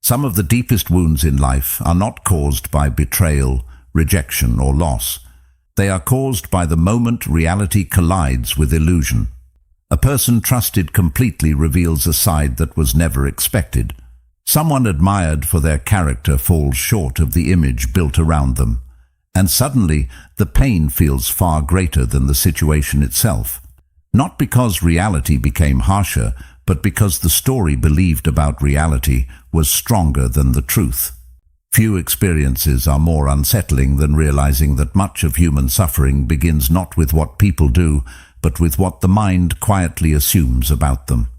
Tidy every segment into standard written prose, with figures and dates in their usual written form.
Some of the deepest wounds in life are not caused by betrayal, rejection, or loss. They are caused by the moment reality collides with illusion. A person trusted completely reveals a side that was never expected. Someone admired for their character falls short of the image built around them. And suddenly, the pain feels far greater than the situation itself. Not because reality became harsher, but because the story believed about reality was stronger than the truth. Few experiences are more unsettling than realizing that much of human suffering begins not with what people do, but with what the mind quietly assumes about them.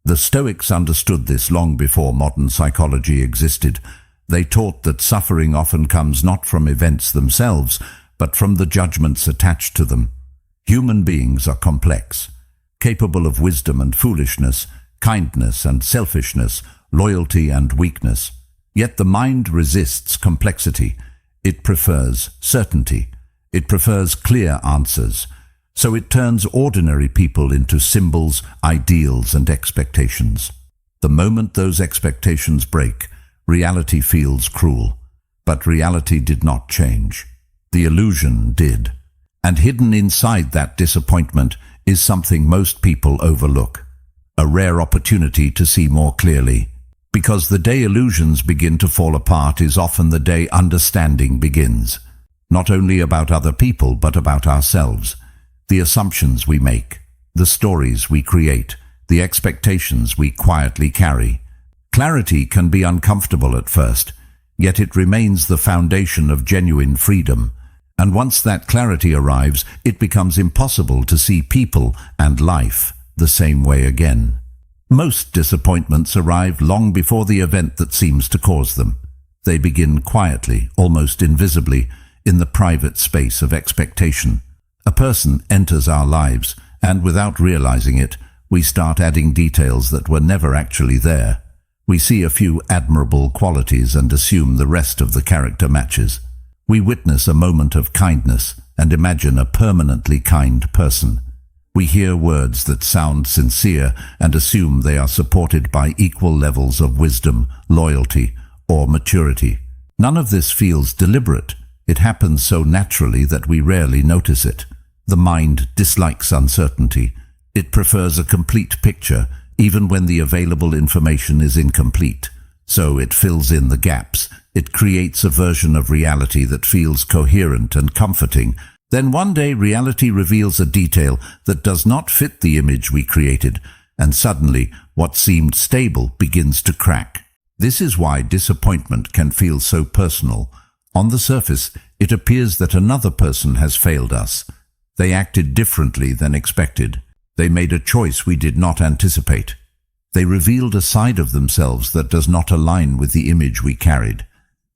The Stoics understood this long before modern psychology existed. They taught that suffering often comes not from events themselves, but from the judgments attached to them. Human beings are complex, capable of wisdom and foolishness, kindness and selfishness, loyalty and weakness. Yet the mind resists complexity. It prefers certainty. It prefers clear answers. So it turns ordinary people into symbols, ideals, and expectations. The moment those expectations break, reality feels cruel. But reality did not change. The illusion did. And hidden inside that disappointment is something most people overlook. A rare opportunity to see more clearly. Because the day illusions begin to fall apart is often the day understanding begins. Not only about other people, but about ourselves. The assumptions we make, the stories we create, the expectations we quietly carry. Clarity can be uncomfortable at first, yet it remains the foundation of genuine freedom. And once that clarity arrives, it becomes impossible to see people and life the same way again. Most disappointments arrive long before the event that seems to cause them. They begin quietly, almost invisibly, in the private space of expectation. A person enters our lives, and without realizing it, we start adding details that were never actually there. We see a few admirable qualities and assume the rest of the character matches. We witness a moment of kindness and imagine a permanently kind person. We hear words that sound sincere and assume they are supported by equal levels of wisdom, loyalty, or maturity. None of this feels deliberate. It happens so naturally that we rarely notice it. The mind dislikes uncertainty. It prefers a complete picture, even when the available information is incomplete. So it fills in the gaps. It creates a version of reality that feels coherent and comforting. Then one day reality reveals a detail that does not fit the image we created, and suddenly what seemed stable begins to crack. This is why disappointment can feel so personal. On the surface, it appears that another person has failed us. They acted differently than expected. They made a choice we did not anticipate. They revealed a side of themselves that does not align with the image we carried.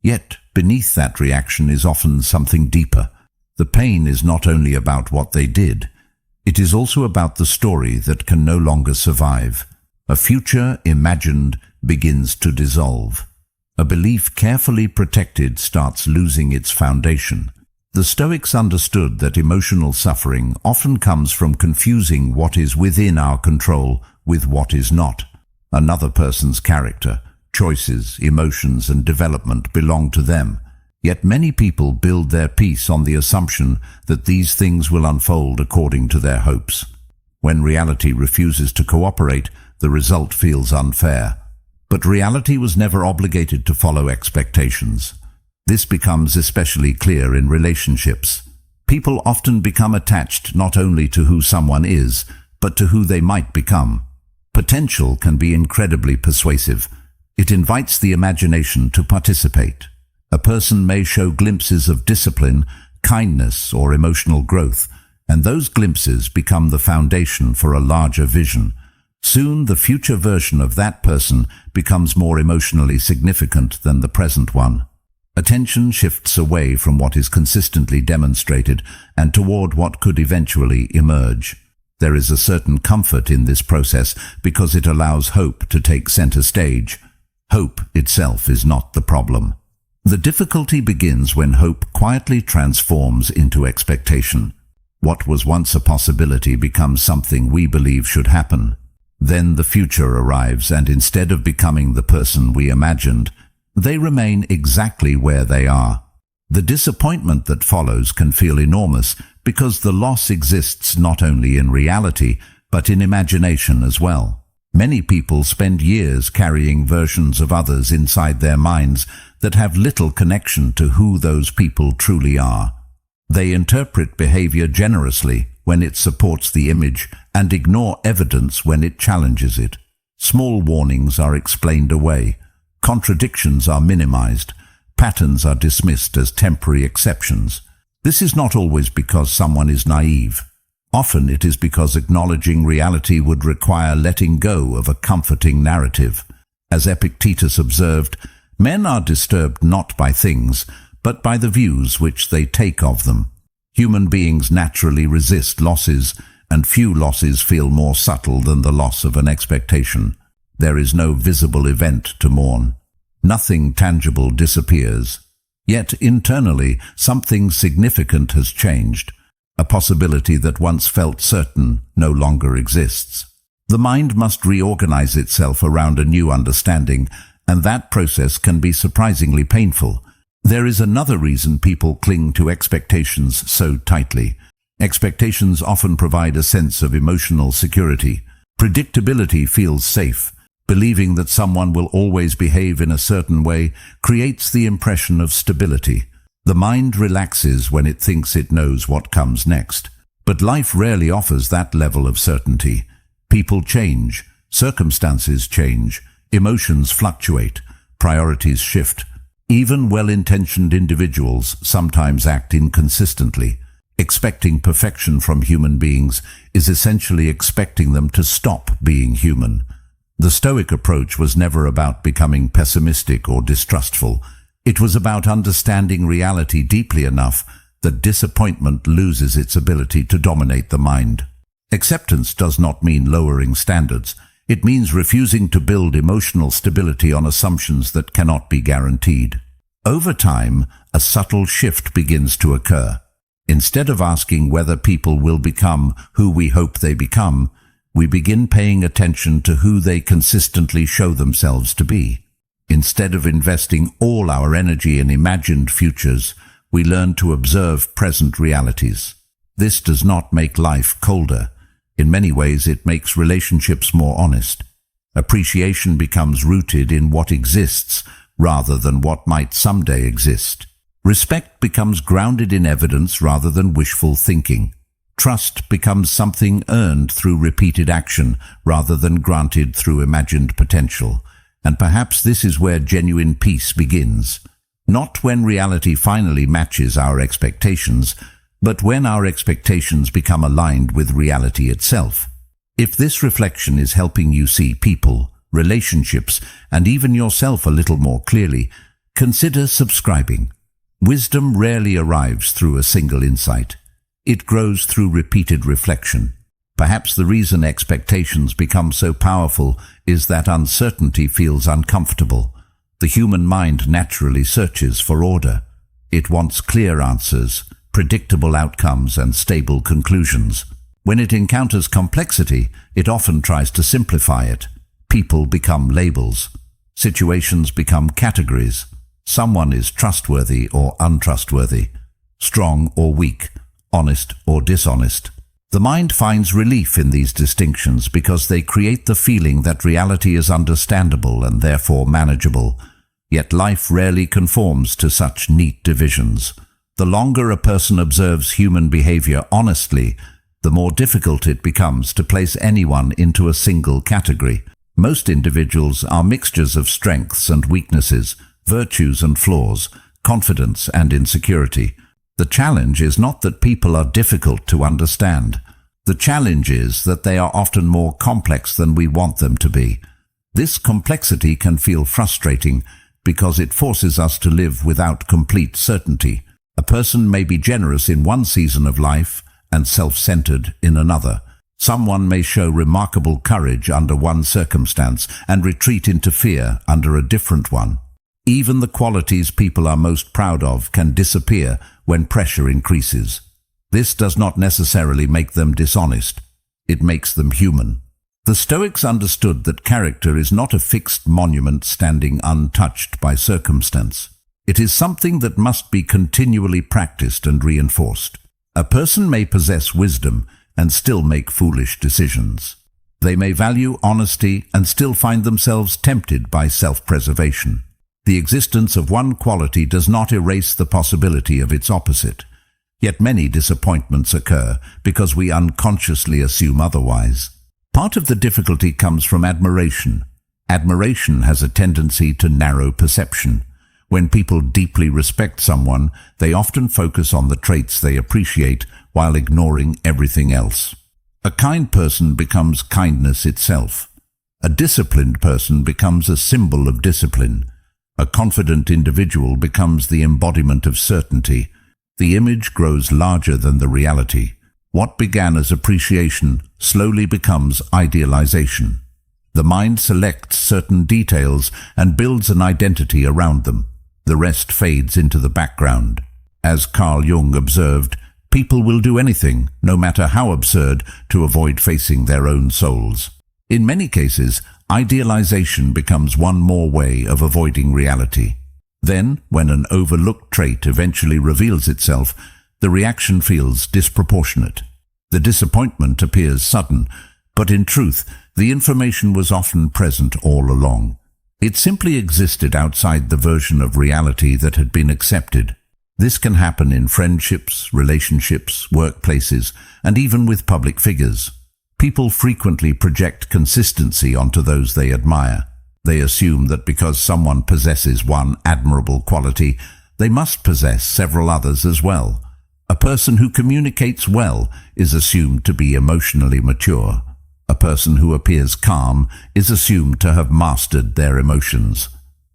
Yet, beneath that reaction is often something deeper. The pain is not only about what they did. It is also about the story that can no longer survive. A future imagined begins to dissolve. A belief carefully protected starts losing its foundation. The Stoics understood that emotional suffering often comes from confusing what is within our control with what is not. Another person's character, choices, emotions, and development belong to them. Yet many people build their peace on the assumption that these things will unfold according to their hopes. When reality refuses to cooperate, the result feels unfair. But reality was never obligated to follow expectations. This becomes especially clear in relationships. People often become attached not only to who someone is, but to who they might become. Potential can be incredibly persuasive. It invites the imagination to participate. A person may show glimpses of discipline, kindness, or emotional growth, and those glimpses become the foundation for a larger vision. Soon, the future version of that person becomes more emotionally significant than the present one. Attention shifts away from what is consistently demonstrated and toward what could eventually emerge. There is a certain comfort in this process because it allows hope to take center stage. Hope itself is not the problem. The difficulty begins when hope quietly transforms into expectation. What was once a possibility becomes something we believe should happen. Then the future arrives, and instead of becoming the person we imagined, they remain exactly where they are. The disappointment that follows can feel enormous because the loss exists not only in reality, but in imagination as well. Many people spend years carrying versions of others inside their minds that have little connection to who those people truly are. They interpret behavior generously when it supports the image and ignore evidence when it challenges it. Small warnings are explained away. Contradictions are minimized. Patterns are dismissed as temporary exceptions. This is not always because someone is naive. Often it is because acknowledging reality would require letting go of a comforting narrative. As Epictetus observed, men are disturbed not by things, but by the views which they take of them. Human beings naturally resist losses, and few losses feel more subtle than the loss of an expectation. There is no visible event to mourn. Nothing tangible disappears. Yet internally, something significant has changed. A possibility that once felt certain no longer exists. The mind must reorganize itself around a new understanding, and that process can be surprisingly painful. There is another reason people cling to expectations so tightly. Expectations often provide a sense of emotional security. Predictability feels safe. Believing that someone will always behave in a certain way creates the impression of stability. The mind relaxes when it thinks it knows what comes next. But life rarely offers that level of certainty. People change, circumstances change, emotions fluctuate, priorities shift. Even well-intentioned individuals sometimes act inconsistently. Expecting perfection from human beings is essentially expecting them to stop being human. The Stoic approach was never about becoming pessimistic or distrustful. It was about understanding reality deeply enough that disappointment loses its ability to dominate the mind. Acceptance does not mean lowering standards. It means refusing to build emotional stability on assumptions that cannot be guaranteed. Over time, a subtle shift begins to occur. Instead of asking whether people will become who we hope they become, we begin paying attention to who they consistently show themselves to be. Instead of investing all our energy in imagined futures, we learn to observe present realities. This does not make life colder. In many ways, it makes relationships more honest. Appreciation becomes rooted in what exists rather than what might someday exist. Respect becomes grounded in evidence rather than wishful thinking. Trust becomes something earned through repeated action rather than granted through imagined potential. And perhaps this is where genuine peace begins. Not when reality finally matches our expectations, but when our expectations become aligned with reality itself. If this reflection is helping you see people, relationships, and even yourself a little more clearly, consider subscribing. Wisdom rarely arrives through a single insight. It grows through repeated reflection. Perhaps the reason expectations become so powerful is that uncertainty feels uncomfortable. The human mind naturally searches for order. It wants clear answers, predictable outcomes, and stable conclusions. When it encounters complexity, it often tries to simplify it. People become labels. Situations become categories. Someone is trustworthy or untrustworthy, strong or weak, honest or dishonest. The mind finds relief in these distinctions because they create the feeling that reality is understandable and therefore manageable. Yet life rarely conforms to such neat divisions. The longer a person observes human behavior honestly, the more difficult it becomes to place anyone into a single category. Most individuals are mixtures of strengths and weaknesses, virtues and flaws, confidence and insecurity. The challenge is not that people are difficult to understand. The challenge is that they are often more complex than we want them to be. This complexity can feel frustrating because it forces us to live without complete certainty. A person may be generous in one season of life and self-centered in another. Someone may show remarkable courage under one circumstance and retreat into fear under a different one. Even the qualities people are most proud of can disappear when pressure increases. This does not necessarily make them dishonest. It makes them human. The Stoics understood that character is not a fixed monument standing untouched by circumstance. It is something that must be continually practiced and reinforced. A person may possess wisdom and still make foolish decisions. They may value honesty and still find themselves tempted by self-preservation. The existence of one quality does not erase the possibility of its opposite. Yet many disappointments occur because we unconsciously assume otherwise. Part of the difficulty comes from admiration. Admiration has a tendency to narrow perception. When people deeply respect someone, they often focus on the traits they appreciate while ignoring everything else. A kind person becomes kindness itself. A disciplined person becomes a symbol of discipline. A confident individual becomes the embodiment of certainty. The image grows larger than the reality. What began as appreciation slowly becomes idealization. The mind selects certain details and builds an identity around them. The rest fades into the background. As Carl Jung observed, people will do anything, no matter how absurd, to avoid facing their own souls. In many cases, idealization becomes one more way of avoiding reality. Then, when an overlooked trait eventually reveals itself, the reaction feels disproportionate. The disappointment appears sudden, but in truth, the information was often present all along. It simply existed outside the version of reality that had been accepted. This can happen in friendships, relationships, workplaces, and even with public figures. People frequently project consistency onto those they admire. They assume that because someone possesses one admirable quality, they must possess several others as well. A person who communicates well is assumed to be emotionally mature. A person who appears calm is assumed to have mastered their emotions.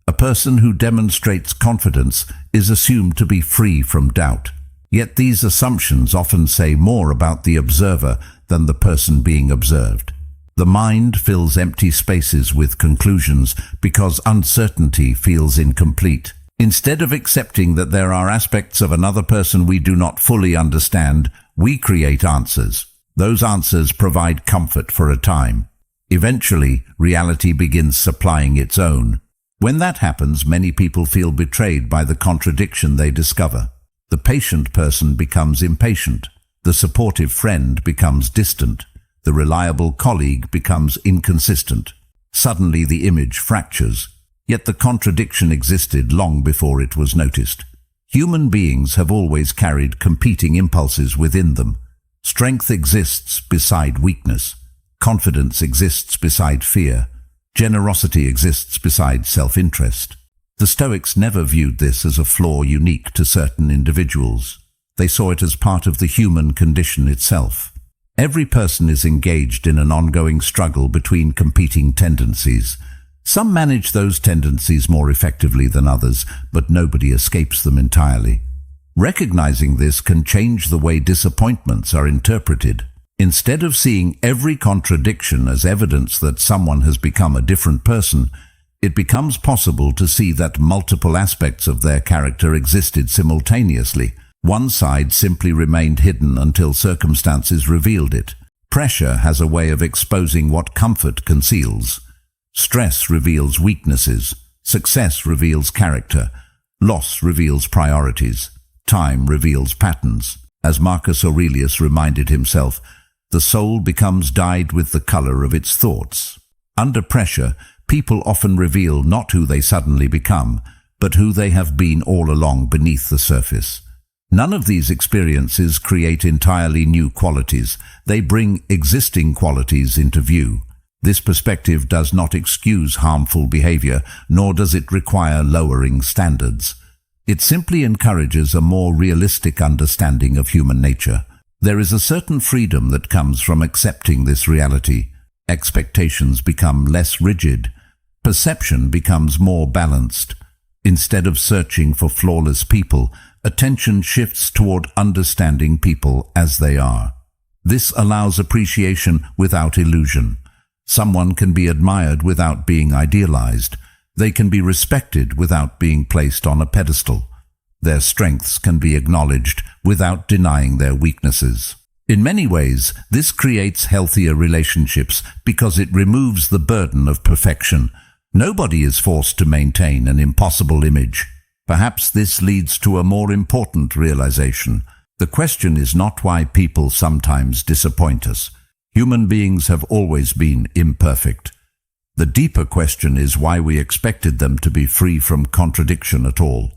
A person who demonstrates confidence is assumed to be free from doubt. Yet these assumptions often say more about the observer than the person being observed. The mind fills empty spaces with conclusions because uncertainty feels incomplete. Instead of accepting that there are aspects of another person we do not fully understand, we create answers. Those answers provide comfort for a time. Eventually, reality begins supplying its own. When that happens, many people feel betrayed by the contradiction they discover. The patient person becomes impatient. The supportive friend becomes distant. The reliable colleague becomes inconsistent. Suddenly the image fractures. Yet the contradiction existed long before it was noticed. Human beings have always carried competing impulses within them. Strength exists beside weakness. Confidence exists beside fear. Generosity exists beside self-interest. The Stoics never viewed this as a flaw unique to certain individuals. They saw it as part of the human condition itself. Every person is engaged in an ongoing struggle between competing tendencies. Some manage those tendencies more effectively than others, but nobody escapes them entirely. Recognizing this can change the way disappointments are interpreted. Instead of seeing every contradiction as evidence that someone has become a different person, it becomes possible to see that multiple aspects of their character existed simultaneously. One side simply remained hidden until circumstances revealed it. Pressure has a way of exposing what comfort conceals. Stress reveals weaknesses. Success reveals character. Loss reveals priorities. Time reveals patterns. As Marcus Aurelius reminded himself, the soul becomes dyed with the color of its thoughts. Under pressure, people often reveal not who they suddenly become, but who they have been all along beneath the surface. None of these experiences create entirely new qualities. They bring existing qualities into view. This perspective does not excuse harmful behavior, nor does it require lowering standards. It simply encourages a more realistic understanding of human nature. There is a certain freedom that comes from accepting this reality. Expectations become less rigid. Perception becomes more balanced. Instead of searching for flawless people, attention shifts toward understanding people as they are. This allows appreciation without illusion. Someone can be admired without being idealized. They can be respected without being placed on a pedestal. Their strengths can be acknowledged without denying their weaknesses. In many ways, this creates healthier relationships because it removes the burden of perfection. Nobody is forced to maintain an impossible image. Perhaps this leads to a more important realization. The question is not why people sometimes disappoint us. Human beings have always been imperfect. The deeper question is why we expected them to be free from contradiction at all.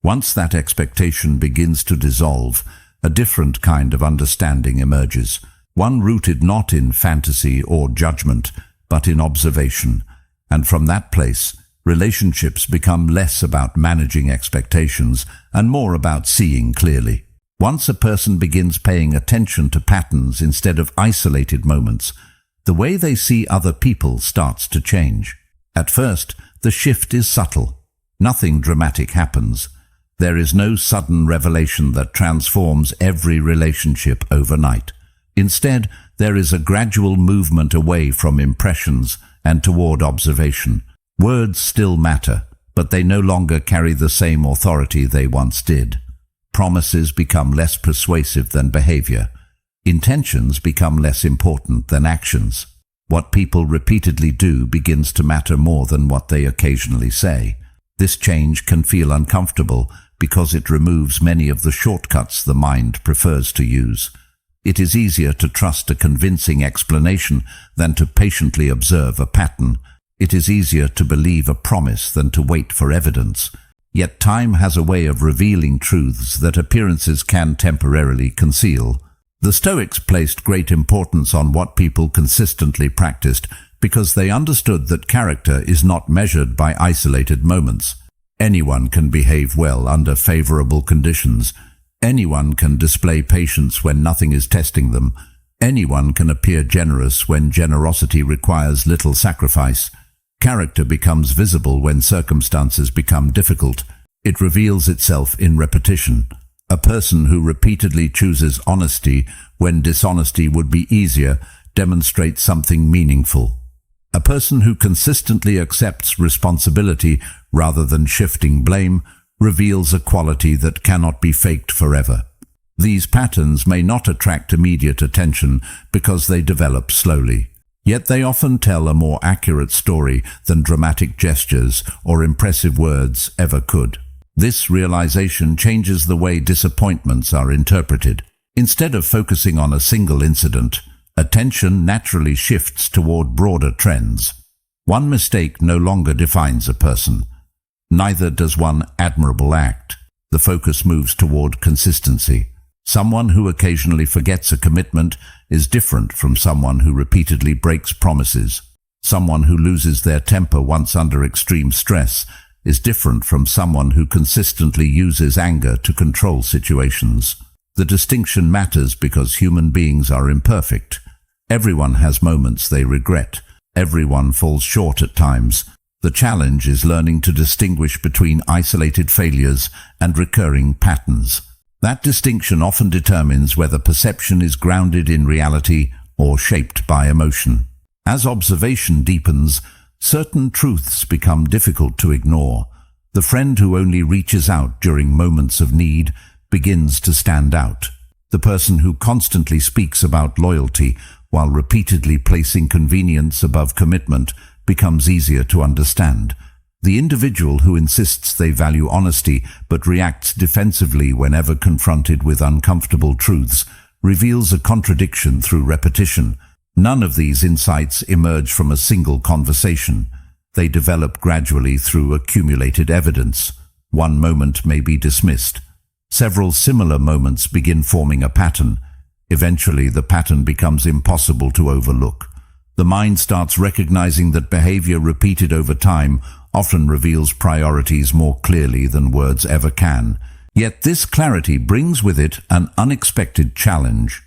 Once that expectation begins to dissolve, a different kind of understanding emerges, one rooted not in fantasy or judgment, but in observation. And from that place, relationships become less about managing expectations and more about seeing clearly. Once a person begins paying attention to patterns instead of isolated moments, the way they see other people starts to change. At first, the shift is subtle. Nothing dramatic happens. There is no sudden revelation that transforms every relationship overnight. Instead, there is a gradual movement away from impressions and toward observation. Words still matter, but they no longer carry the same authority they once did. Promises become less persuasive than behavior. Intentions become less important than actions. What people repeatedly do begins to matter more than what they occasionally say. This change can feel uncomfortable because it removes many of the shortcuts the mind prefers to use. It is easier to trust a convincing explanation than to patiently observe a pattern. It is easier to believe a promise than to wait for evidence. Yet time has a way of revealing truths that appearances can temporarily conceal. The Stoics placed great importance on what people consistently practiced because they understood that character is not measured by isolated moments. Anyone can behave well under favorable conditions. Anyone can display patience when nothing is testing them. Anyone can appear generous when generosity requires little sacrifice. Character becomes visible when circumstances become difficult. It reveals itself in repetition. A person who repeatedly chooses honesty when dishonesty would be easier demonstrates something meaningful. A person who consistently accepts responsibility rather than shifting blame reveals a quality that cannot be faked forever. These patterns may not attract immediate attention because they develop slowly. Yet they often tell a more accurate story than dramatic gestures or impressive words ever could. This realization changes the way disappointments are interpreted. Instead of focusing on a single incident, attention naturally shifts toward broader trends. One mistake no longer defines a person. Neither does one admirable act. The focus moves toward consistency. Someone who occasionally forgets a commitment is different from someone who repeatedly breaks promises. Someone who loses their temper once under extreme stress is different from someone who consistently uses anger to control situations. The distinction matters because human beings are imperfect. Everyone has moments they regret. Everyone falls short at times. The challenge is learning to distinguish between isolated failures and recurring patterns. That distinction often determines whether perception is grounded in reality or shaped by emotion. As observation deepens, certain truths become difficult to ignore. The friend who only reaches out during moments of need begins to stand out. The person who constantly speaks about loyalty while repeatedly placing convenience above commitment becomes easier to understand. The individual who insists they value honesty but reacts defensively whenever confronted with uncomfortable truths reveals a contradiction through repetition. None of these insights emerge from a single conversation. They develop gradually through accumulated evidence. One moment may be dismissed. Several similar moments begin forming a pattern. Eventually, the pattern becomes impossible to overlook. The mind starts recognizing that behavior repeated over time often reveals priorities more clearly than words ever can. Yet this clarity brings with it an unexpected challenge.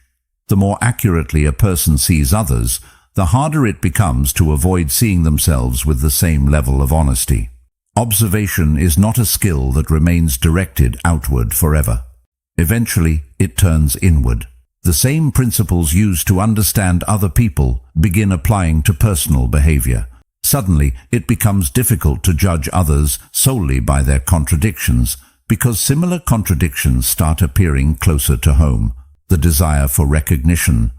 The more accurately a person sees others, the harder it becomes to avoid seeing themselves with the same level of honesty. Observation is not a skill that remains directed outward forever. Eventually, it turns inward. The same principles used to understand other people begin applying to personal behavior. Suddenly, it becomes difficult to judge others solely by their contradictions, because similar contradictions start appearing closer to home. The the desire for recognition,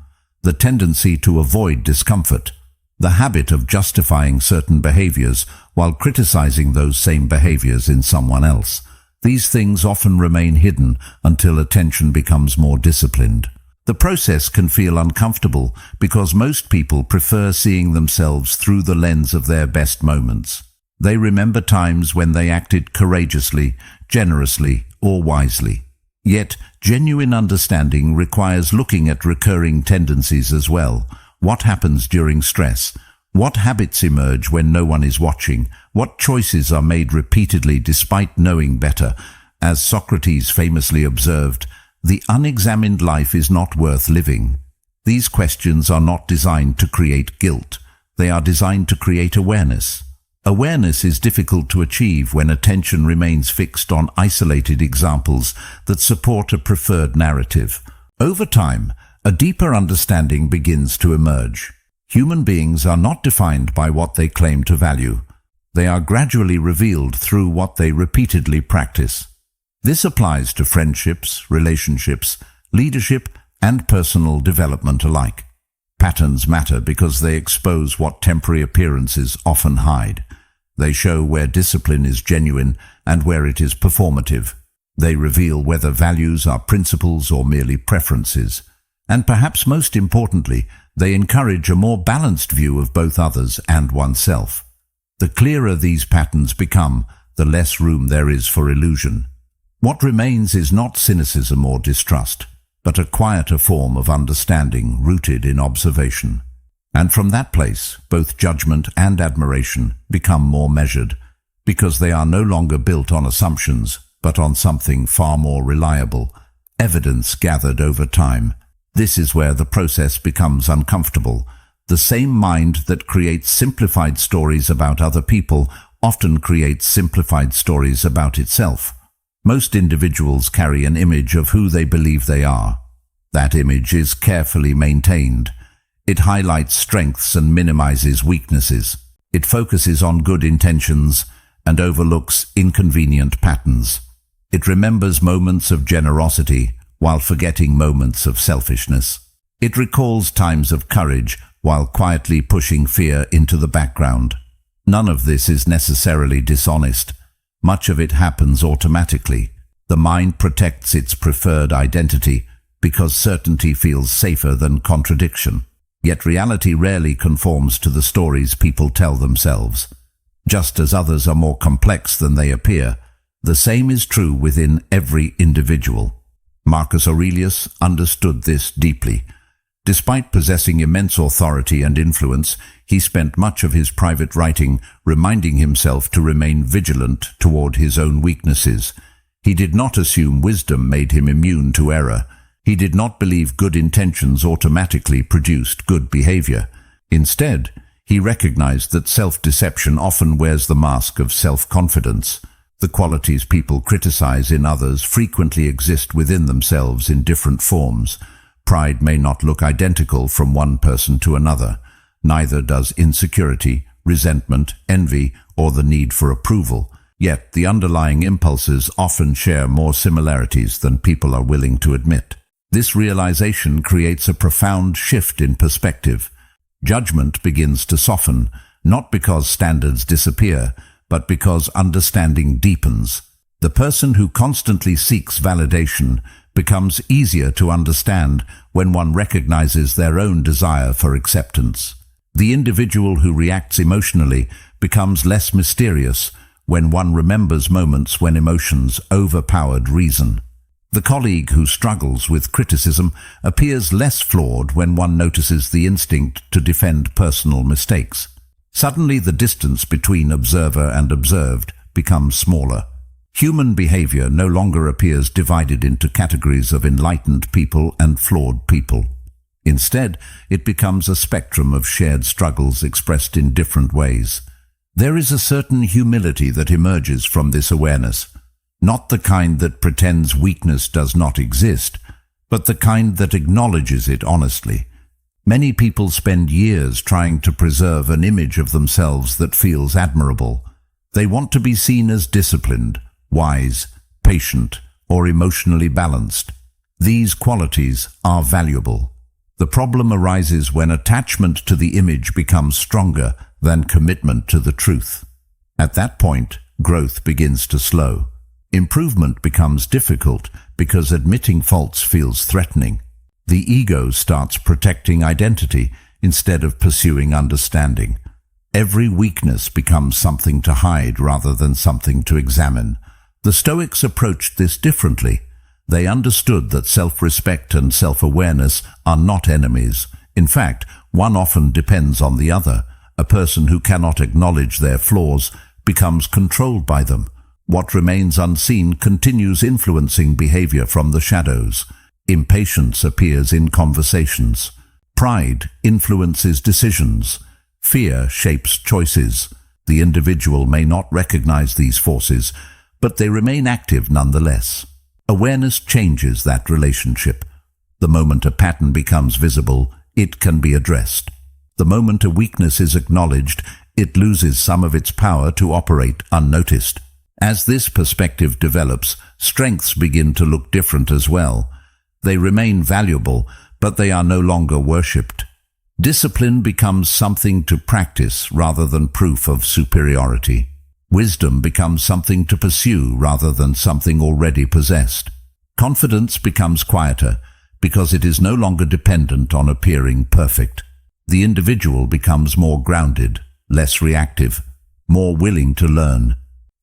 the tendency to avoid discomfort, the habit of justifying certain behaviors while criticizing those same behaviors in someone else. These things often remain hidden until attention becomes more disciplined. The process can feel uncomfortable because most people prefer seeing themselves through the lens of their best moments. They remember times when they acted courageously, generously, or wisely. Yet, genuine understanding requires looking at recurring tendencies as well. What happens during stress? What habits emerge when no one is watching? What choices are made repeatedly despite knowing better? As Socrates famously observed, the unexamined life is not worth living. These questions are not designed to create guilt. They are designed to create awareness. Awareness is difficult to achieve when attention remains fixed on isolated examples that support a preferred narrative. Over time, a deeper understanding begins to emerge. Human beings are not defined by what they claim to value. They are gradually revealed through what they repeatedly practice. This applies to friendships, relationships, leadership, and personal development alike. Patterns matter because they expose what temporary appearances often hide. They show where discipline is genuine and where it is performative. They reveal whether values are principles or merely preferences. And perhaps most importantly, they encourage a more balanced view of both others and oneself. The clearer these patterns become, the less room there is for illusion. What remains is not cynicism or distrust, but a quieter form of understanding rooted in observation. And from that place, both judgment and admiration become more measured, because they are no longer built on assumptions, but on something far more reliable, evidence gathered over time. This is where the process becomes uncomfortable. The same mind that creates simplified stories about other people often creates simplified stories about itself. Most individuals carry an image of who they believe they are. That image is carefully maintained. It highlights strengths and minimizes weaknesses. It focuses on good intentions and overlooks inconvenient patterns. It remembers moments of generosity while forgetting moments of selfishness. It recalls times of courage while quietly pushing fear into the background. None of this is necessarily dishonest. Much of it happens automatically. The mind protects its preferred identity because certainty feels safer than contradiction. Yet reality rarely conforms to the stories people tell themselves. Just as others are more complex than they appear, the same is true within every individual. Marcus Aurelius understood this deeply. Despite possessing immense authority and influence, he spent much of his private writing reminding himself to remain vigilant toward his own weaknesses. He did not assume wisdom made him immune to error. He did not believe good intentions automatically produced good behavior. Instead, he recognized that self-deception often wears the mask of self-confidence. The qualities people criticize in others frequently exist within themselves in different forms. Pride may not look identical from one person to another. Neither does insecurity, resentment, envy, or the need for approval. Yet the underlying impulses often share more similarities than people are willing to admit. This realization creates a profound shift in perspective. Judgment begins to soften, not because standards disappear, but because understanding deepens. The person who constantly seeks validation becomes easier to understand when one recognizes their own desire for acceptance. The individual who reacts emotionally becomes less mysterious when one remembers moments when emotions overpowered reason. The colleague who struggles with criticism appears less flawed when one notices the instinct to defend personal mistakes. Suddenly, the distance between observer and observed becomes smaller. Human behavior no longer appears divided into categories of enlightened people and flawed people. Instead, it becomes a spectrum of shared struggles expressed in different ways. There is a certain humility that emerges from this awareness. Not the kind that pretends weakness does not exist, but the kind that acknowledges it honestly. Many people spend years trying to preserve an image of themselves that feels admirable. They want to be seen as disciplined, wise, patient, or emotionally balanced. These qualities are valuable. The problem arises when attachment to the image becomes stronger than commitment to the truth. At that point, growth begins to slow. Improvement becomes difficult because admitting faults feels threatening. The ego starts protecting identity instead of pursuing understanding. Every weakness becomes something to hide rather than something to examine. The Stoics approached this differently. They understood that self-respect and self-awareness are not enemies. In fact, one often depends on the other. A person who cannot acknowledge their flaws becomes controlled by them. What remains unseen continues influencing behavior from the shadows. Impatience appears in conversations. Pride influences decisions. Fear shapes choices. The individual may not recognize these forces, but they remain active nonetheless. Awareness changes that relationship. The moment a pattern becomes visible, it can be addressed. The moment a weakness is acknowledged, it loses some of its power to operate unnoticed. As this perspective develops, strengths begin to look different as well. They remain valuable, but they are no longer worshipped. Discipline becomes something to practice rather than proof of superiority. Wisdom becomes something to pursue rather than something already possessed. Confidence becomes quieter because it is no longer dependent on appearing perfect. The individual becomes more grounded, less reactive, more willing to learn.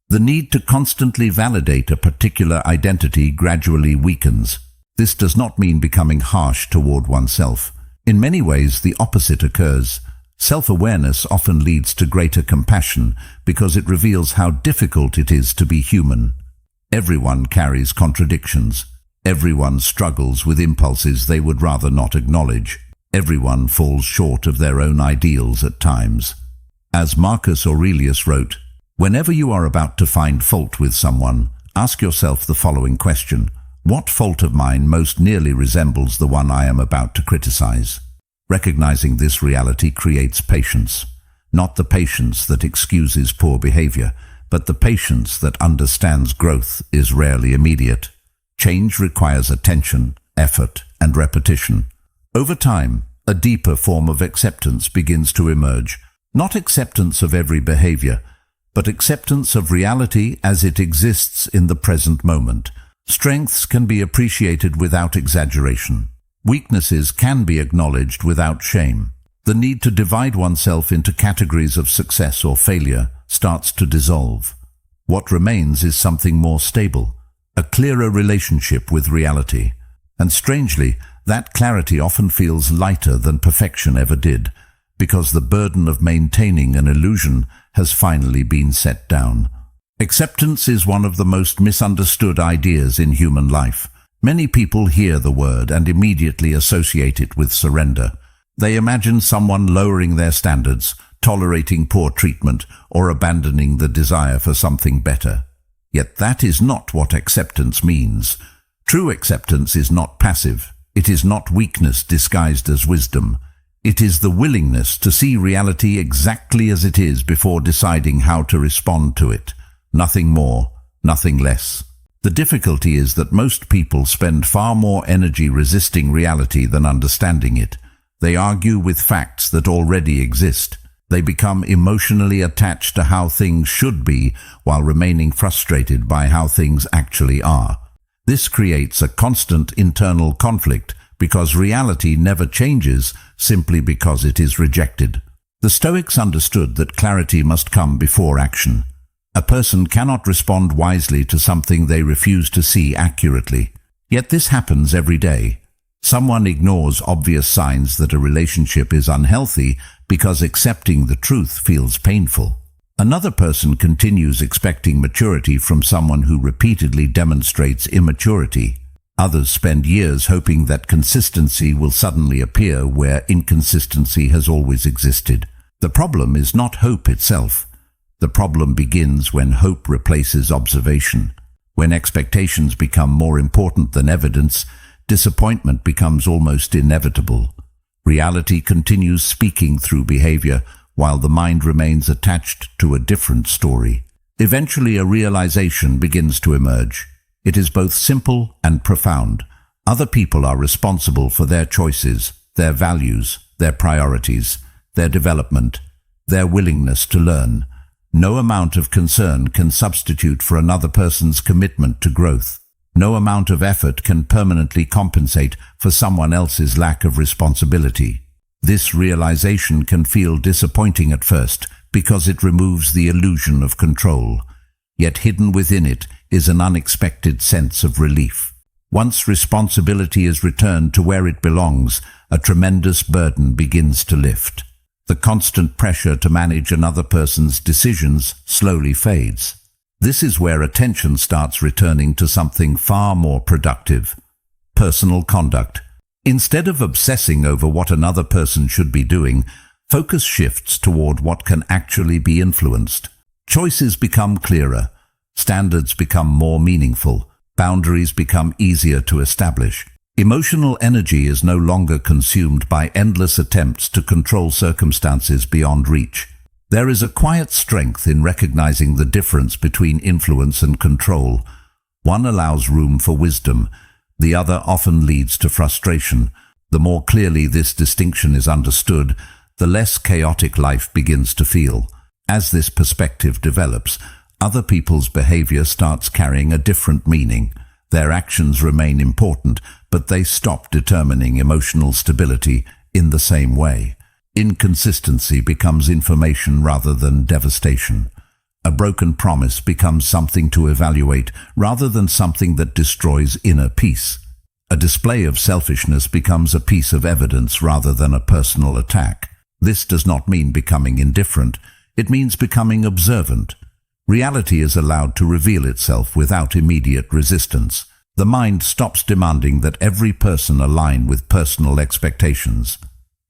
The need to constantly validate a particular identity gradually weakens. This does not mean becoming harsh toward oneself. In many ways, the opposite occurs. Self-awareness often leads to greater compassion because it reveals how difficult it is to be human. Everyone carries contradictions. Everyone struggles with impulses they would rather not acknowledge. Everyone falls short of their own ideals at times. As Marcus Aurelius wrote, "Whenever you are about to find fault with someone, ask yourself the following question: what fault of mine most nearly resembles the one I am about to criticize?" Recognizing this reality creates patience. Not the patience that excuses poor behavior, but the patience that understands growth is rarely immediate. Change requires attention, effort, and repetition. Over time, a deeper form of acceptance begins to emerge. Not acceptance of every behavior, but acceptance of reality as it exists in the present moment. Strengths can be appreciated without exaggeration. Weaknesses can be acknowledged without shame. The need to divide oneself into categories of success or failure starts to dissolve. What remains is something more stable, a clearer relationship with reality. And strangely, that clarity often feels lighter than perfection ever did, because the burden of maintaining an illusion has finally been set down. Acceptance is one of the most misunderstood ideas in human life. Many people hear the word and immediately associate it with surrender. They imagine someone lowering their standards, tolerating poor treatment, or abandoning the desire for something better. Yet that is not what acceptance means. True acceptance is not passive. It is not weakness disguised as wisdom. It is the willingness to see reality exactly as it is before deciding how to respond to it. Nothing more, nothing less. The difficulty is that most people spend far more energy resisting reality than understanding it. They argue with facts that already exist. They become emotionally attached to how things should be while remaining frustrated by how things actually are. This creates a constant internal conflict because reality never changes simply because it is rejected. The Stoics understood that clarity must come before action. A person cannot respond wisely to something they refuse to see accurately. Yet this happens every day. Someone ignores obvious signs that a relationship is unhealthy because accepting the truth feels painful. Another person continues expecting maturity from someone who repeatedly demonstrates immaturity. Others spend years hoping that consistency will suddenly appear where inconsistency has always existed. The problem is not hope itself. The problem begins when hope replaces observation. When expectations become more important than evidence, disappointment becomes almost inevitable. Reality continues speaking through behavior, while the mind remains attached to a different story. Eventually, a realization begins to emerge. It is both simple and profound. Other people are responsible for their choices, their values, their priorities, their development, their willingness to learn. No amount of concern can substitute for another person's commitment to growth. No amount of effort can permanently compensate for someone else's lack of responsibility. This realization can feel disappointing at first because it removes the illusion of control. Yet hidden within it is an unexpected sense of relief. Once responsibility is returned to where it belongs, a tremendous burden begins to lift. The constant pressure to manage another person's decisions slowly fades. This is where attention starts returning to something far more productive: personal conduct. Instead of obsessing over what another person should be doing, focus shifts toward what can actually be influenced. Choices become clearer, standards become more meaningful, boundaries become easier to establish. Emotional energy is no longer consumed by endless attempts to control circumstances beyond reach. There is a quiet strength in recognizing the difference between influence and control. One allows room for wisdom, the other often leads to frustration. The more clearly this distinction is understood, the less chaotic life begins to feel. As this perspective develops, other people's behavior starts carrying a different meaning. Their actions remain important, but they stop determining emotional stability in the same way. Inconsistency becomes information rather than devastation. A broken promise becomes something to evaluate rather than something that destroys inner peace. A display of selfishness becomes a piece of evidence rather than a personal attack. This does not mean becoming indifferent. It means becoming observant. Reality is allowed to reveal itself without immediate resistance. The mind stops demanding that every person align with personal expectations.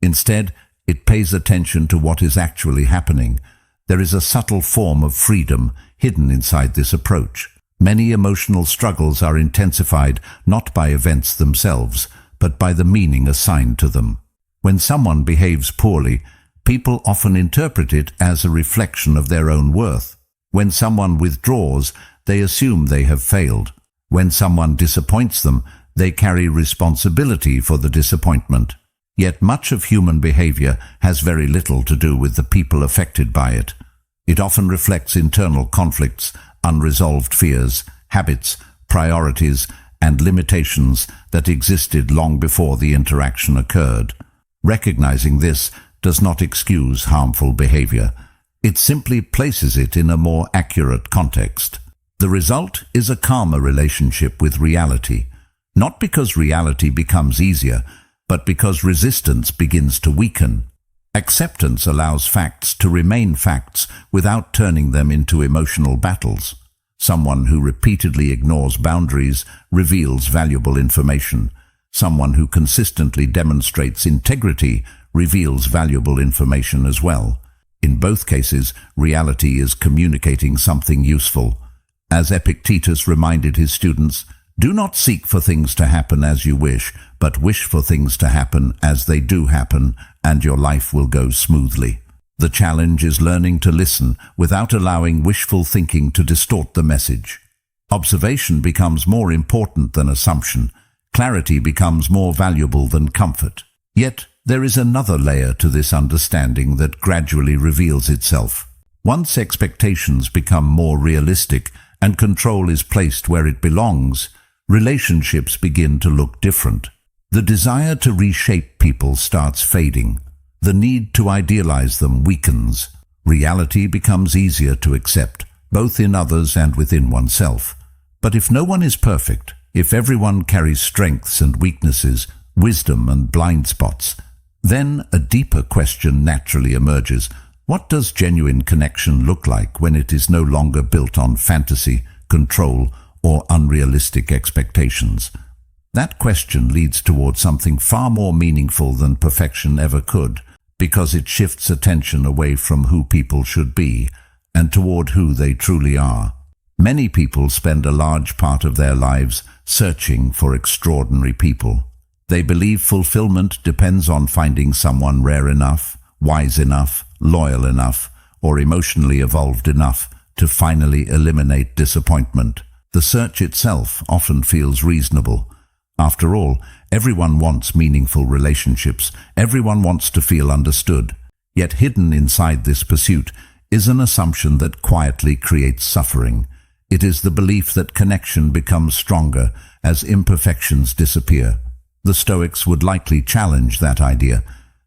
Instead, it pays attention to what is actually happening. There is a subtle form of freedom hidden inside this approach. Many emotional struggles are intensified not by events themselves, but by the meaning assigned to them. When someone behaves poorly, people often interpret it as a reflection of their own worth. When someone withdraws, they assume they have failed. When someone disappoints them, they carry responsibility for the disappointment. Yet much of human behavior has very little to do with the people affected by it. It often reflects internal conflicts, unresolved fears, habits, priorities, and limitations that existed long before the interaction occurred. Recognizing this does not excuse harmful behavior. It simply places it in a more accurate context. The result is a calmer relationship with reality, not because reality becomes easier, but because resistance begins to weaken. Acceptance allows facts to remain facts without turning them into emotional battles. Someone who repeatedly ignores boundaries reveals valuable information. Someone who consistently demonstrates integrity reveals valuable information as well. In both cases, reality is communicating something useful. As Epictetus reminded his students, do not seek for things to happen as you wish, but wish for things to happen as they do happen, and your life will go smoothly. The challenge is learning to listen without allowing wishful thinking to distort the message. Observation becomes more important than assumption. Clarity becomes more valuable than comfort. Yet, there is another layer to this understanding that gradually reveals itself. Once expectations become more realistic and control is placed where it belongs, relationships begin to look different. The desire to reshape people starts fading. The need to idealize them weakens. Reality becomes easier to accept, both in others and within oneself. But if no one is perfect, if everyone carries strengths and weaknesses, wisdom and blind spots, then a deeper question naturally emerges. What does genuine connection look like when it is no longer built on fantasy, control, or unrealistic expectations? That question leads toward something far more meaningful than perfection ever could, because it shifts attention away from who people should be and toward who they truly are. Many people spend a large part of their lives searching for extraordinary people. They believe fulfillment depends on finding someone rare enough, wise enough, loyal enough, or emotionally evolved enough to finally eliminate disappointment. The search itself often feels reasonable, After all, everyone wants meaningful relationships. Everyone wants to feel understood. Yet hidden inside this pursuit is an assumption that quietly creates suffering. It is the belief that connection becomes stronger as imperfections disappear. The Stoics would likely challenge that idea.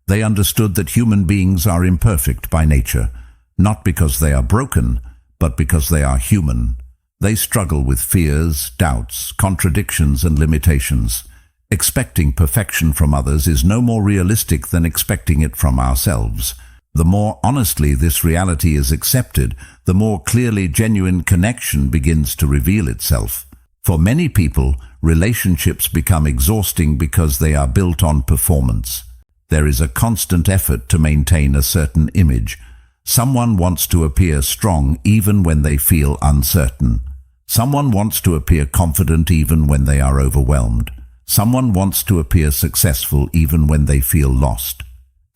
They understood that human beings are imperfect by nature, not because they are broken, but because they are human. They struggle with fears, doubts, contradictions, and limitations. Expecting perfection from others is no more realistic than expecting it from ourselves. The more honestly this reality is accepted, the more clearly genuine connection begins to reveal itself. For many people, relationships become exhausting because they are built on performance. There is a constant effort to maintain a certain image. Someone wants to appear strong even when they feel uncertain. Someone wants to appear confident even when they are overwhelmed. Someone wants to appear successful even when they feel lost.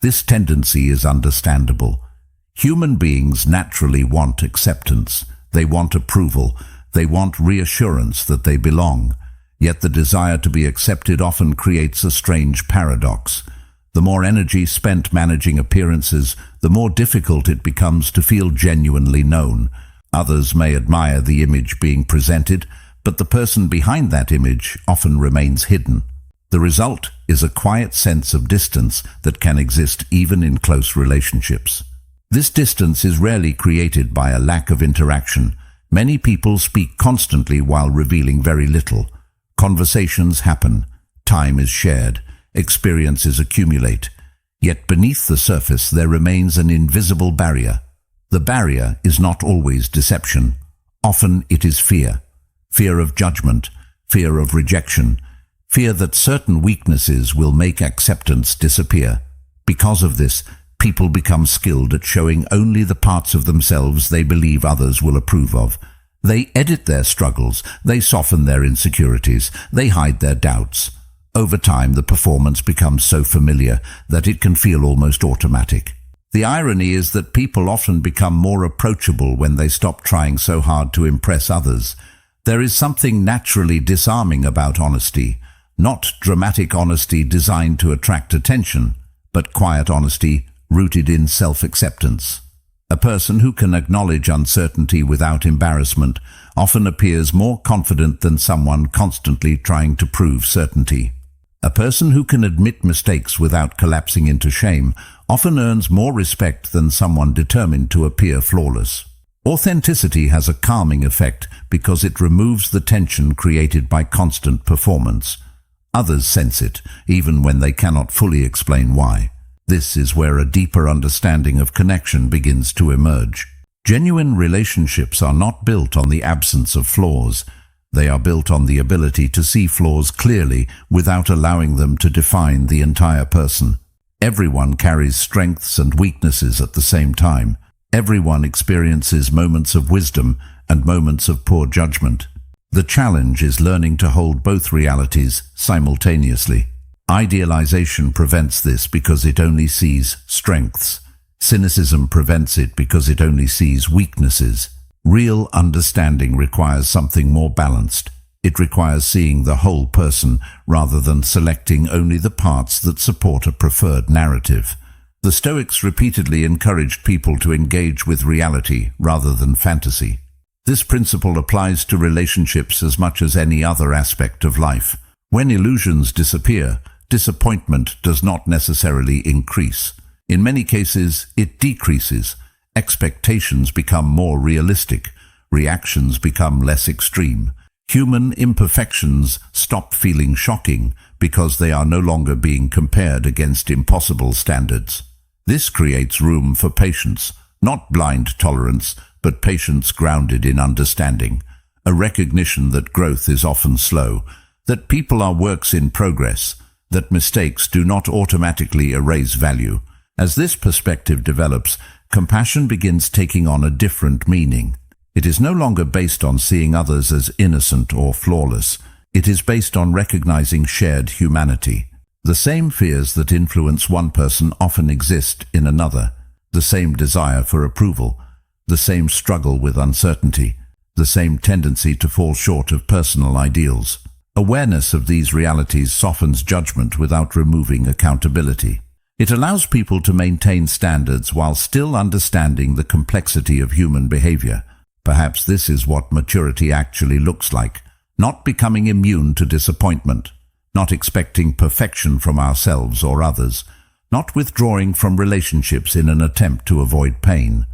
This tendency is understandable. Human beings naturally want acceptance. They want approval. They want reassurance that they belong. Yet the desire to be accepted often creates a strange paradox. The more energy spent managing appearances, the more difficult it becomes to feel genuinely known. Others may admire the image being presented, but the person behind that image often remains hidden. The result is a quiet sense of distance that can exist even in close relationships. This distance is rarely created by a lack of interaction. Many people speak constantly while revealing very little. Conversations happen, time is shared, experiences accumulate. Yet beneath the surface there remains an invisible barrier. The barrier is not always deception. Often it is fear. Fear of judgment, fear of rejection, fear that certain weaknesses will make acceptance disappear. Because of this, people become skilled at showing only the parts of themselves they believe others will approve of. They edit their struggles, they soften their insecurities, they hide their doubts. Over time, the performance becomes so familiar that it can feel almost automatic. The irony is that people often become more approachable when they stop trying so hard to impress others. There is something naturally disarming about honesty, not dramatic honesty designed to attract attention, but quiet honesty rooted in self-acceptance. A person who can acknowledge uncertainty without embarrassment often appears more confident than someone constantly trying to prove certainty. A person who can admit mistakes without collapsing into shame often earns more respect than someone determined to appear flawless. Authenticity has a calming effect because it removes the tension created by constant performance. Others sense it, even when they cannot fully explain why. This is where a deeper understanding of connection begins to emerge. Genuine relationships are not built on the absence of flaws. They are built on the ability to see flaws clearly without allowing them to define the entire person. Everyone carries strengths and weaknesses at the same time. Everyone experiences moments of wisdom and moments of poor judgment. The challenge is learning to hold both realities simultaneously. Idealization prevents this because it only sees strengths. Cynicism prevents it because it only sees weaknesses. Real understanding requires something more balanced. It requires seeing the whole person rather than selecting only the parts that support a preferred narrative. The Stoics repeatedly encouraged people to engage with reality rather than fantasy. This principle applies to relationships as much as any other aspect of life. When illusions disappear, disappointment does not necessarily increase. In many cases, it decreases. Expectations become more realistic. Reactions become less extreme. Human imperfections stop feeling shocking because they are no longer being compared against impossible standards. This creates room for patience, not blind tolerance, but patience grounded in understanding, a recognition that growth is often slow, that people are works in progress, that mistakes do not automatically erase value. As this perspective develops, compassion begins taking on a different meaning. It is no longer based on seeing others as innocent or flawless. It is based on recognizing shared humanity. The same fears that influence one person often exist in another. The same desire for approval, the same struggle with uncertainty, the same tendency to fall short of personal ideals. Awareness of these realities softens judgment without removing accountability. It allows people to maintain standards while still understanding the complexity of human behavior. Perhaps this is what maturity actually looks like: not becoming immune to disappointment, not expecting perfection from ourselves or others, not withdrawing from relationships in an attempt to avoid pain.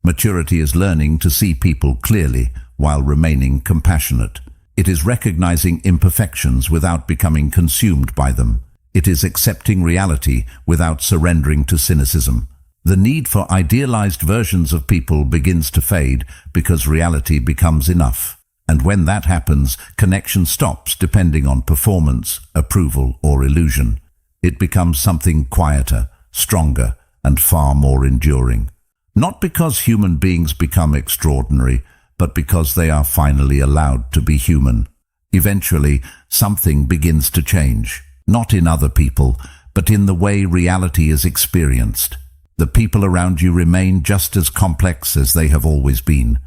Maturity is learning to see people clearly while remaining compassionate. It is recognizing imperfections without becoming consumed by them. It is accepting reality without surrendering to cynicism. The need for idealized versions of people begins to fade because reality becomes enough. And when that happens, connection stops depending on performance, approval, or illusion. It becomes something quieter, stronger, and far more enduring. Not because human beings become extraordinary, but because they are finally allowed to be human. Eventually, something begins to change, not in other people, but in the way reality is experienced. The people around you remain just as complex as they have always been.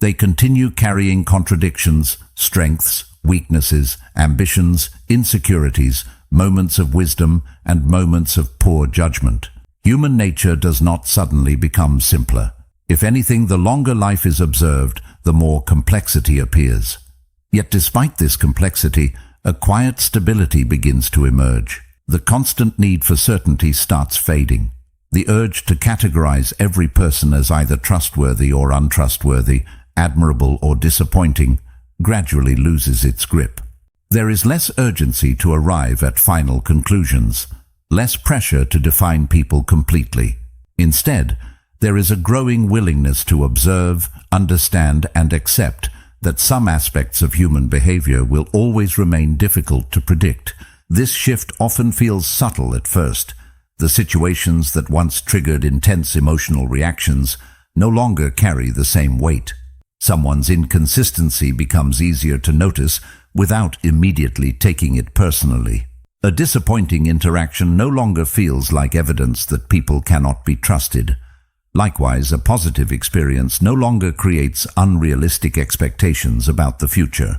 They continue carrying contradictions, strengths, weaknesses, ambitions, insecurities, moments of wisdom, and moments of poor judgment. Human nature does not suddenly become simpler. If anything, the longer life is observed, the more complexity appears. Yet despite this complexity, a quiet stability begins to emerge. The constant need for certainty starts fading. The urge to categorize every person as either trustworthy or untrustworthy, admirable or disappointing, gradually loses its grip. There is less urgency to arrive at final conclusions, less pressure to define people completely. Instead, there is a growing willingness to observe, understand, and accept that some aspects of human behavior will always remain difficult to predict. This shift often feels subtle at first. The situations that once triggered intense emotional reactions no longer carry the same weight. Someone's inconsistency becomes easier to notice without immediately taking it personally. A disappointing interaction no longer feels like evidence that people cannot be trusted. Likewise, a positive experience no longer creates unrealistic expectations about the future.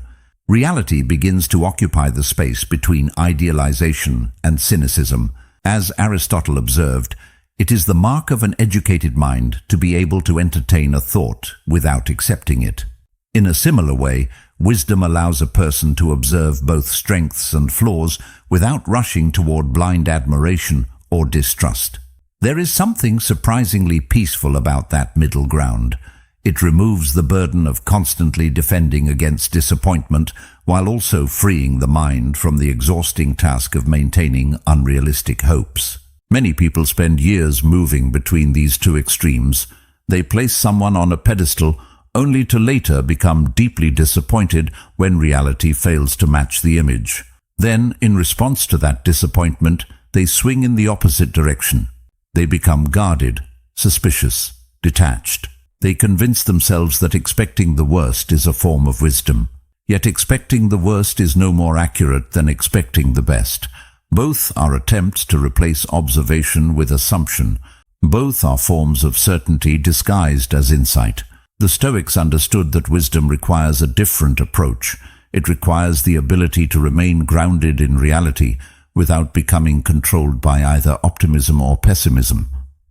Reality begins to occupy the space between idealization and cynicism. As Aristotle observed, it is the mark of an educated mind to be able to entertain a thought without accepting it. In a similar way, wisdom allows a person to observe both strengths and flaws without rushing toward blind admiration or distrust. There is something surprisingly peaceful about that middle ground. It removes the burden of constantly defending against disappointment while also freeing the mind from the exhausting task of maintaining unrealistic hopes. Many people spend years moving between these two extremes. They place someone on a pedestal only to later become deeply disappointed when reality fails to match the image. Then, in response to that disappointment, they swing in the opposite direction. They become guarded, suspicious, detached. They convince themselves that expecting the worst is a form of wisdom. Yet expecting the worst is no more accurate than expecting the best. Both are attempts to replace observation with assumption. Both are forms of certainty disguised as insight. The Stoics understood that wisdom requires a different approach. It requires the ability to remain grounded in reality without becoming controlled by either optimism or pessimism.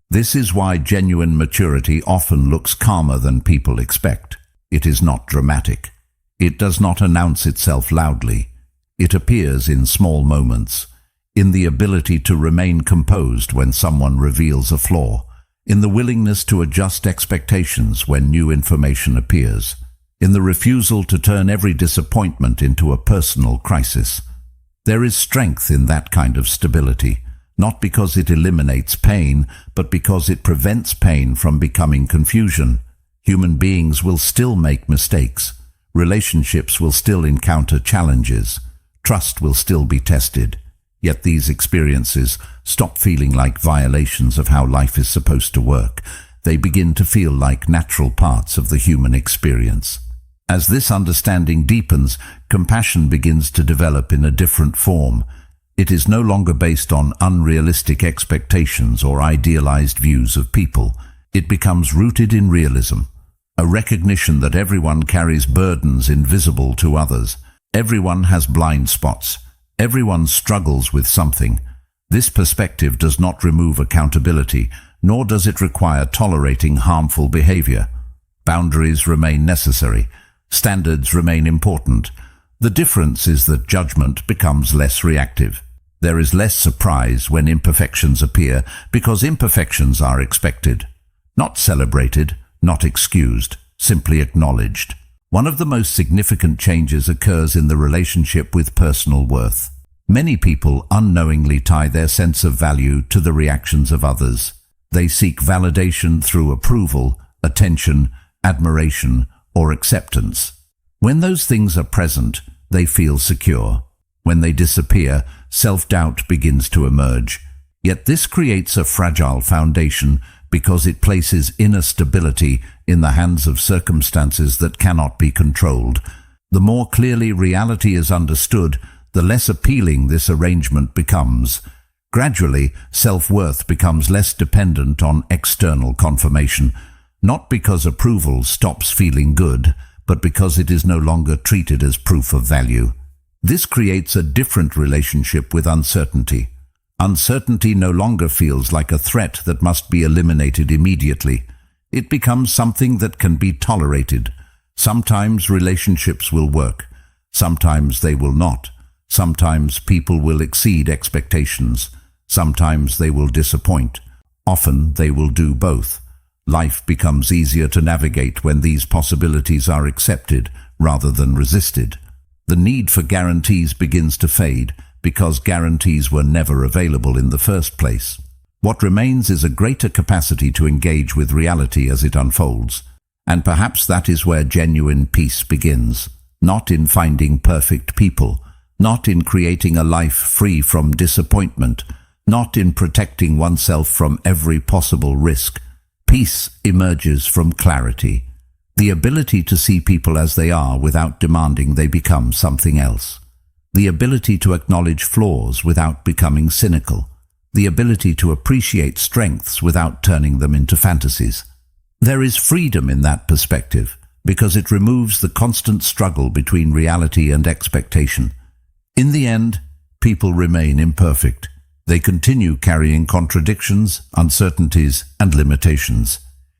This is why genuine maturity often looks calmer than people expect. It is not dramatic. It does not announce itself loudly. It appears in small moments, in the ability to remain composed when someone reveals a flaw, in the willingness to adjust expectations when new information appears, in the refusal to turn every disappointment into a personal crisis. There is strength in that kind of stability, not because it eliminates pain, but because it prevents pain from becoming confusion. Human beings will still make mistakes. Relationships will still encounter challenges. Trust will still be tested. Yet these experiences stop feeling like violations of how life is supposed to work. They begin to feel like natural parts of the human experience. As this understanding deepens, compassion begins to develop in a different form. It is no longer based on unrealistic expectations or idealized views of people. It becomes rooted in realism, a recognition that everyone carries burdens invisible to others. Everyone has blind spots. Everyone struggles with something. This perspective does not remove accountability, nor does it require tolerating harmful behavior. Boundaries remain necessary. Standards remain important. The difference is that judgment becomes less reactive. There is less surprise when imperfections appear because imperfections are expected. Not celebrated, not excused, simply acknowledged. One of the most significant changes occurs in the relationship with personal worth. Many people unknowingly tie their sense of value to the reactions of others. They seek validation through approval, attention, admiration, or acceptance. When those things are present, they feel secure. When they disappear, self-doubt begins to emerge. Yet this creates a fragile foundation because it places inner stability in the hands of circumstances that cannot be controlled. The more clearly reality is understood, the less appealing this arrangement becomes. Gradually, self-worth becomes less dependent on external confirmation, not because approval stops feeling good, but because it is no longer treated as proof of value. This creates a different relationship with uncertainty. Uncertainty no longer feels like a threat that must be eliminated immediately. It becomes something that can be tolerated. Sometimes relationships will work. Sometimes they will not. Sometimes people will exceed expectations. Sometimes they will disappoint. Often they will do both. Life becomes easier to navigate when these possibilities are accepted rather than resisted. The need for guarantees begins to fade because guarantees were never available in the first place. What remains is a greater capacity to engage with reality as it unfolds. And perhaps that is where genuine peace begins. Not in finding perfect people, not in creating a life free from disappointment, not in protecting oneself from every possible risk. Peace emerges from clarity, the ability to see people as they are without demanding they become something else, the ability to acknowledge flaws without becoming cynical, the ability to appreciate strengths without turning them into fantasies. There is freedom in that perspective because it removes the constant struggle between reality and expectation. In the end, people remain imperfect. They continue carrying contradictions, uncertainties, and limitations.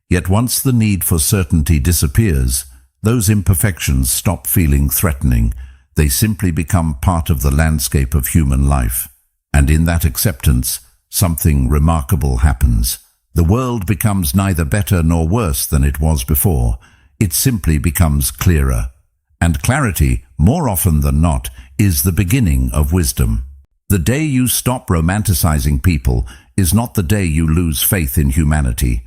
Yet once the need for certainty disappears, those imperfections stop feeling threatening. They simply become part of the landscape of human life. And in that acceptance, something remarkable happens. The world becomes neither better nor worse than it was before. It simply becomes clearer. And clarity, more often than not, is the beginning of wisdom. The day you stop romanticizing people is not the day you lose faith in humanity.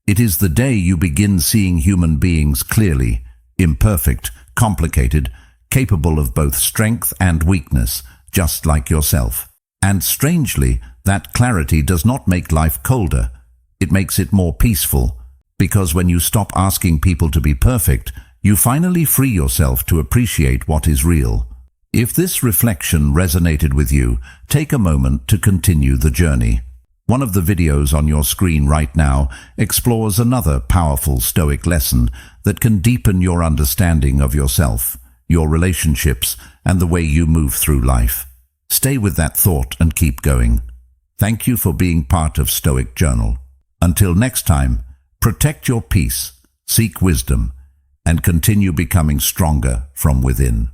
It is the day you begin seeing human beings clearly, imperfect, complicated, capable of both strength and weakness, just like yourself. And strangely, that clarity does not make life colder. It makes it more peaceful, because when you stop asking people to be perfect, you finally free yourself to appreciate what is real. If this reflection resonated with you, take a moment to continue the journey. One of the videos on your screen right now explores another powerful Stoic lesson that can deepen your understanding of yourself, your relationships, and the way you move through life. Stay with that thought and keep going. Thank you for being part of Stoic Journal. Until next time, protect your peace, seek wisdom, and continue becoming stronger from within.